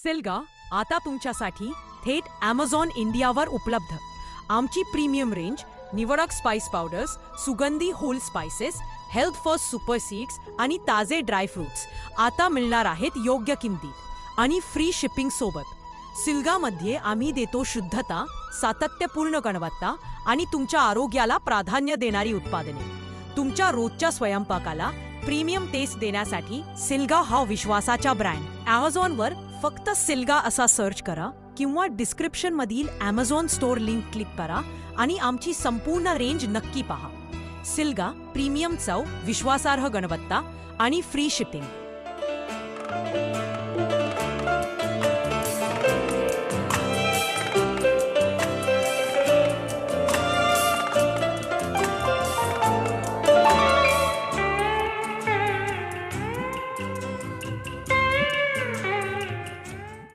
सिल्गा आता तुमच्यासाठी थेट ॲमेझॉन इंडियावर उपलब्ध. आमची प्रीमियम रेंज, निवडक स्पाइस पावडर्स, सुगंधी whole spices, health first super seeds आणि ताजे ड्रायफ्रुट्स आता मिळणार आहेत योग्य किमतीत आणि फ्री शिपिंग सोबत. सिल्गामध्ये आम्ही देतो शुद्धता, सातत्यपूर्ण गुणवत्ता आणि तुमच्या आरोग्याला प्राधान्य देणारी उत्पादने. तुमच्या रोजच्या स्वयंपाकाला प्रीमियम टेस्ट देण्यासाठी सिल्गा हा विश्वासाचा ब्रँड. ॲमेझॉनवर फक्त सिल्गा असा सर्च करा किंवा डिस्क्रिप्शन मधील ॲमेझॉन स्टोअर लिंक क्लिक करा आणि आमची संपूर्ण रेंज नक्की पहा. सिल्गा, प्रीमियम चव, विश्वासार्ह गुणवत्ता आणि फ्री शिपिंग.